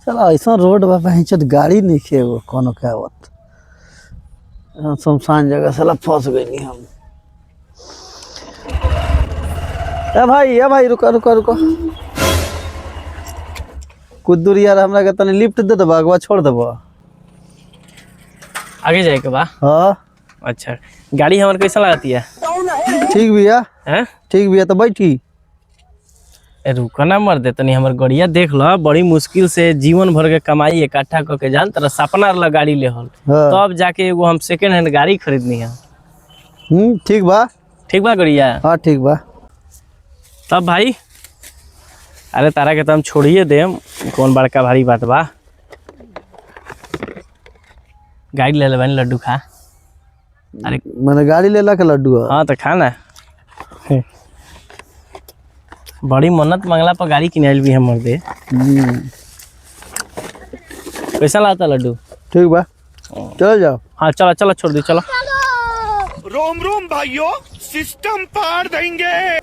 चला ऐसा रोड बा पहचत गाड़ी नहीं खे वो कोनो के आवत सुनसान जगह साला फंस गई हम। ए भाई रुको रुको रुको कुछ दूर यार हमरा के तनी लिफ्ट दे देबा अगवा छोड़ देबा आगे जाए के बा। हां अच्छा गाड़ी हमर कैसा लगती है? ठीक भैया हैं ठीक भैया तो बैठी। रुको ना मर दे तनी हमर गड़िया देख लो बड़ी मुश्किल से जीवन भर के कमाई इकट्ठा करके जान तेरा सपना वाला गाड़ी ले हल तब जाके एगो हम सेकंड हैंड गाड़ी खरीदनी है। ठीक बा गड़िया। हाँ ठीक बा तब भाई अरे तारा के तो हम छोड़िए देम कौन बड़का भारी बात बा। गाड़ी ले ले बनी लड्डू खा। अरे मैंने गाड़ी ले ला के लड्डू। हाँ तो खा ना बड़ी मन्नत मंगला पर गाड़ी किनाइल भी हमर दे। कैसा लगता लड्डू? ठीक बा चलो जाओ। हाँ चलो चलो छोड़ दी चलो। रोम रोम भाइयों सिस्टम पार देंगे।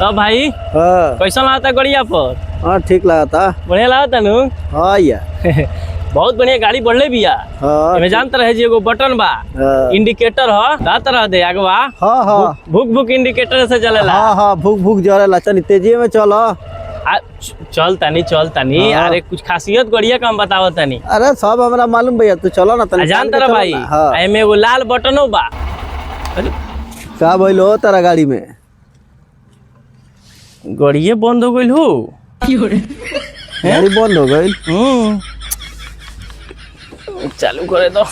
तब भाई हाँ कैसा लगता गड़िया पर? हाँ ठीक लगा था। बढ़िया लगता नु। हाँ यार बहुत बढ़िया गाड़ी बढ़ले बिया। हाँ मैं जानता रहे जी एगो बटन बा इंडिकेटर हो का तरह दे अगवा। हाँ हाँ भूख भूख इंडिकेटर से चलेला। हाँ हाँ भूख भूख जरेला चल तेजी में चलो। चल तनी हाँ। अरे कुछ खासियत गड़िया का हम बताओ तनी। अरे सब हमरा मालूम भैया तू चलो ना तनी जानता रहा भाई एमे एगो लाल बटनो बा। का बोलो तेरा गाड़ी में गड़िया बंद हो गई हो। गाड़ी बंद हो गई। चालू करे दो।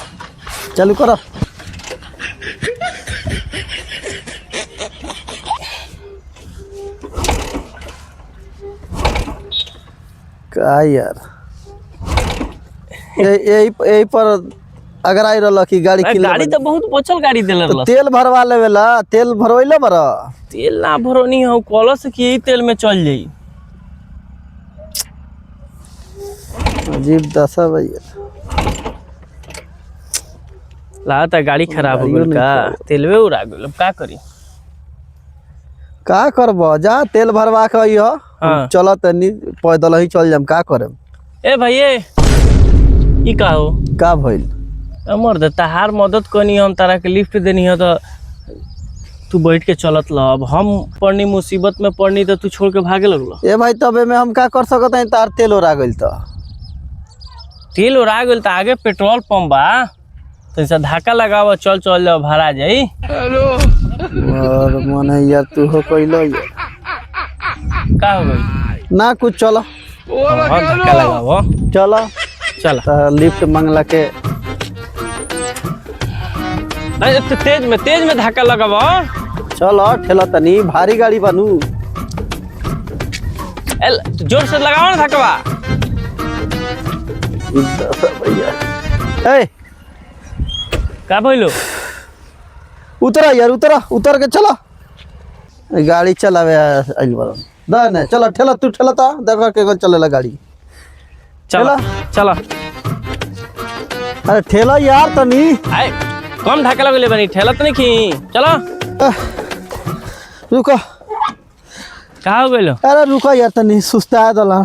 चालू करो। का यार यही पर अगर आई रहा कि गाड़ी गाड़ी तो बहुत बचल गाड़ी दिल तो तेल भरवा लेवेला तेल भरवैले बरा तेल ना भरोनी हो कॉलस की यही तेल में चल जाई। अजीब दशा भैया लागता गाड़ी खराब हो गई का तेलवे उड़ा गइल का करी। का करबो जा तेल भरवा के आइयो। हाँ। चलो तनी पैदल ही चल जाम का करम। ए भाई ई का हो का भइल अमर दे तहार मदद करनी हम तारा के लिफ्ट देनी है तो तू बैठ के चलत ल। अब हम पड़नी मुसीबत में पड़नी तो तू छोड़ के भागे लगलो। ए भाई तबे में हम का कर सकत हई तार तेल ओरा गइल तो तेल ओरा गइल त आगे पेट्रोल पंप बा तैसा धक्का लगाव चल चल जाओ भरा जाई। हेलो और माने यार तू हो कइलो यार का हो गई ना कुछ चलो धक्का लगाव चलो चल लिफ्ट मंगला के तेज में धक्का लगाव। चलो ठेला तनी भारी गाड़ी बनू जोर से लगाओ ना धक्का। ए का भइलो उतरा यार उतर के चलो गाड़ी चलावे आइल बरन दा ने चलो ठेला तू ठेला ता देखो के चलेला गाड़ी चलो चलो। अरे ठेला यार तनी आए कम धक्का लगले बनी ठेला त नहीं खी चलो रुको का हो गइलो। अरे रुको यार तनी सुस्ता दला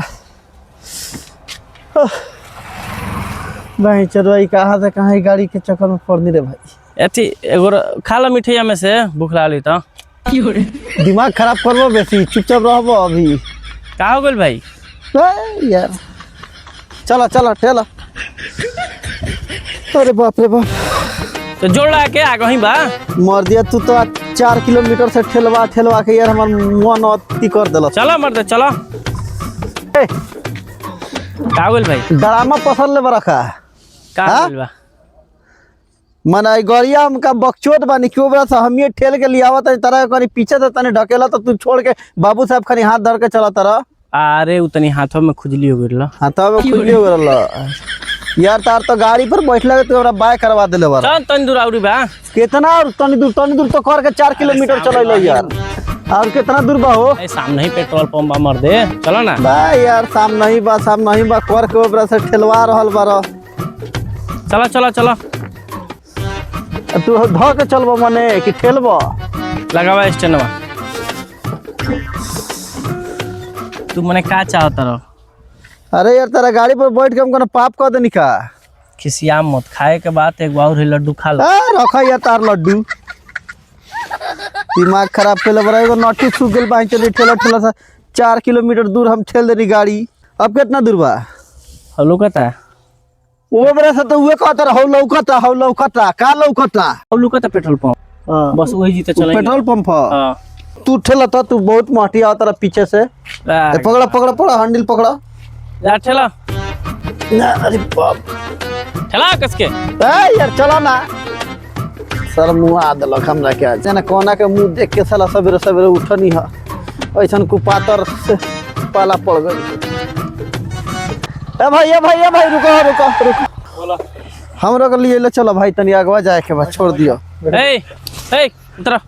भाई चलो भाई कहाँ से कहाँ गाड़ी के चक्कर में पड़नी रे भाई। एथी एगो खा ला मिठाइया में से भूख लागली तो दिमाग खराब करबो बेसी चुपचाप रहबो अभी। का हो गइल भाई यार चलो चलो ठेला। अरे बाप रे बाप तो जोड़ ला के आगे ही बा मर दिया तू तो 4 किलोमीटर से ठेलवा के यार हमार मन अति कर देला। चलो मर दे चलो। का हो गइल भाई ड्रामा पसंद ले बरखा का हो गइल बा मना गरिया हमका बकचोद बानी क्यों बरा से हम ये ठेल के लियावत तरह कनी पीछे से तने ढकेला तो तू छोड़ के बाबू साहब खनी हाथ धर के चला तरह। अरे उतनी हाथों में खुजली हो गइल हाथों में खुजली हो गइल यार तार तो गाड़ी पर बैठला के तू हमरा बाय करवा देले बरा। चल तनी दूर आउरी बा कितना तनी दूर तो कर के 4 किलोमीटर चलैलो यार और कितना दूर बा हो सामने ही पेट्रोल पंप मर दे चलो ना भाई यार सामने ही बा कर के ओबरा से ठेलवा रहल बारा। चलो चलो चलो तू ध के चलबो मने कि ठेलबो लगावा स्टैंडवा तू मने का चाहता रहो? अरे यार तेरा गाड़ी पर बैठ के हमको पाप कर देनी का। खिसियाम मत, खाए के बाद एक बार ही लड्डू खा लो। रखा यार तार लड्डू, दिमाग खराब कर बड़ा एगो नटी सूख गल बाई चली ठेला ठेला सा 4 किलोमीटर दूर हम ठेल देनी गाड़ी। अब कितना दूर बा? हलो कहता है वो बरे से तो हुए कहता रहा हौ लौकता का लौकता हलो कहता पेट्रोल पंप, बस वही जीते चलेंगे। पेट्रोल पंप हाँ। तू ठेला था, तू बहुत माटी आता रहा पीछे से। पकड़ा पकड़ा पकड़ा हैंडल पकड़ा यार ठेला ना। अरे बाप ठेला कसके यार चला ना। सर मुँह आ दिलक हमरा के आज ना कोना के मुंह देख के साला सवेरे सवेरे उठनी है ऐसा कुपातर से पाला पड़ गई। ए भाई रुको बोला हमरा के लिए ले चलो भाई, तनी आगवा जाए के बाद छोड़ दियो। ए उतर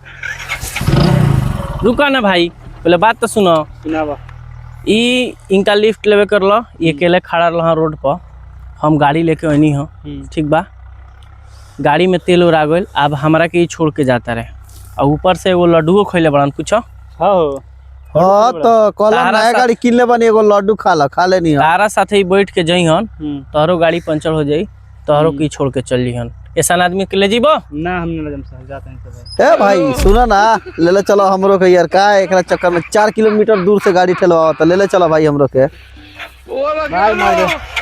रुका ना भाई, पहले बात तो सुनो। सुनावा। इनका लिफ्ट लेवे कर लो, ये अकेले खड़ा रहा रोड पर, हम गाड़ी लेके आनी हो, ठीक बा। गाड़ी में तेल उड़ा गइल, अब हमरा के छोड़ के जाता रहे, और ऊपर से वो लड्डू खोले बड़ान कुछ। हाँ तो कॉलम नया गाड़ी किन ले बनी, एगो लड्डू खा लेनी है। तारा साथे ही बैठ के जइहन, तोहरो गाड़ी पंचर हो जाई, तोहरो की छोड़ के चल जइहन। ऐसा आदमी के ले जीबो ना, हम ना जाते हैं। ए भाई सुनो ना, ले चलो हमरो के यार, का एकरा चक्कर में 4 किलोमीटर दूर से गाड़ी ठेलवा तो ले चलो भाई हमरो के।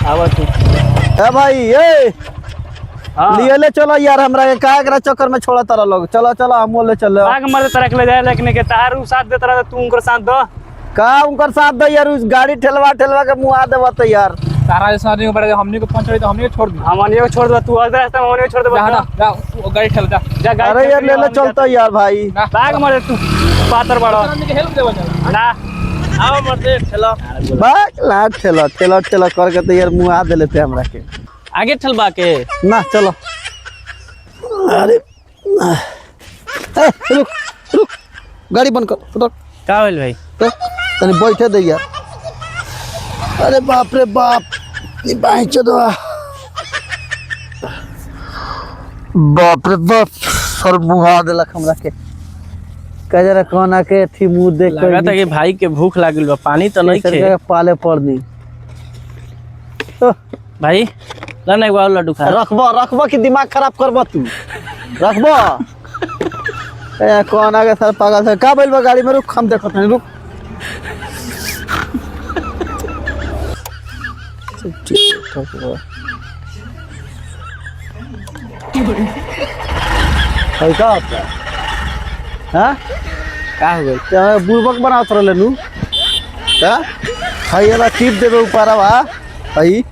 आवा तू। ए भाई लिए ले चलो यार हमरा के, का एकरा चक्कर में छोड़ा तारा लोग। चलो हम ले चलो। आग मर तरक ले जाए, लेकिन के तार उ साथ देत रहा, तू उनकर साथ दो। का उनकर साथ दो यार, उस गाड़ी ठेलवा के मुंह आ देबा तो यार। तारा जैसा आदमी को पड़ेगा, हमने को पंचर तो हमने को छोड़ दी, हमने को छोड़ दो। तू अगर रास्ता में हमने को छोड़ दे, जा वो गाड़ी ठेल जा गाड़ी। अरे यार ले चलतो यार भाई। आग मर तू पातर बड़ा हेल्प देबो ना। आओ मर्दे ठेला बाक ला ठेला करके तो यार मुंह आ देले थे हमरा के। आगे ठेलबा के ना चलो। अरे रुक गाड़ी बंद कर। रुक का होइल भाई? तो तनी बैठे दे यार। अरे बाप रे बाप, ये बाई चोदवा, बाप रे बाप, सर मुंह आ देलक हमरा के। कजरा कोना के थी मुंह देख लगा था कि भाई के भूख लागल बा, पानी तो नहीं खे पाले पड़ दी। भाई ला ना एगो लड्डू खा। रखबो कि दिमाग खराब करबो तू? रखबो कोना के सर पागल से का बोलबो गाड़ी में। रुक हम देखो तनी, रुक। का होता है? हाँ का हो गइल? क्या बुर्बक बनावत रहले नु? का भाई वाला टिप देबे ऊपरवा भाई।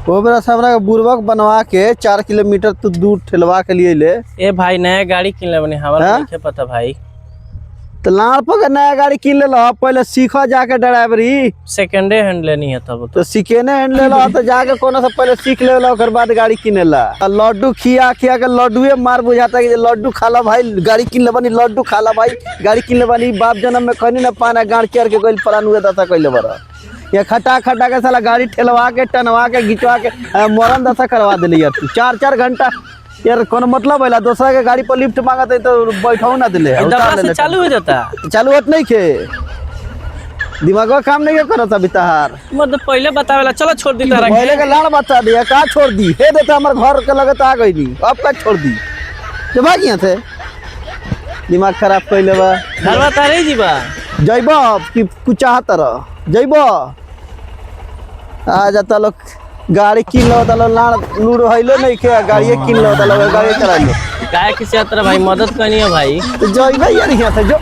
वो मेरा सामने बुर्बक बनवा के 4 किलोमीटर तू दूर ठेलवा के लिए ले। ए भाई नया गाड़ी किन ले बनी, हमरा नहीं पता भाई। तो लाड़ पर नया गाड़ी किन ले लो, पहले सीखो जाके ड्राइवरी। सेकेंडे हैंड लेनी है तब तो सीखेने हैंड ले लो, तो जाके कोनो से पहले सीख ले लो, ओकर बाद गाड़ी किने ला। लड्डू खिया के लड्डूए मार बुझाता है कि लड्डू खा ला भाई, गाड़ी किन ले बनी, लड्डू खा ला भाई, गाड़ी किन ले बनी। बाप जन्म में कहनी ना पाना गाड़ केर के गइल परान हुए दशा कइले बरा। ये खटा के साला गाड़ी ठेलवा के टनवा के घिचवा के मरण दशा करवा दिली यार तू। 4 घंटा यार कोनो मतलब है? दूसरा के गाड़ी पर लिफ्ट मांगत है तो बैठाऊ ना दिले, चालू हो जाता। चालू होत नहीं खे, दिमागवा काम नहीं करत अभी तहार। मतलब पहले बतावेला, चलो छोड़ दी तारा पहले के लाड़ बता दिया, का छोड़ दी हे देता हमर घर के लगे तो आ गई नी, अब का छोड़ दी जब आ गया थे। दिमाग खराब कइले बा। घरवा तारे जीबा जइबो कि कुछ चाहत रह जइबो। आ जाता लोग गाड़ी किन लो तो लाड़ लूड़ हइलो नहीं के, गाड़ी किन लो तो गाड़ी चला लो। काय किसी तरह भाई मदद करनी है भाई। तो जइबो यार यहाँ से जो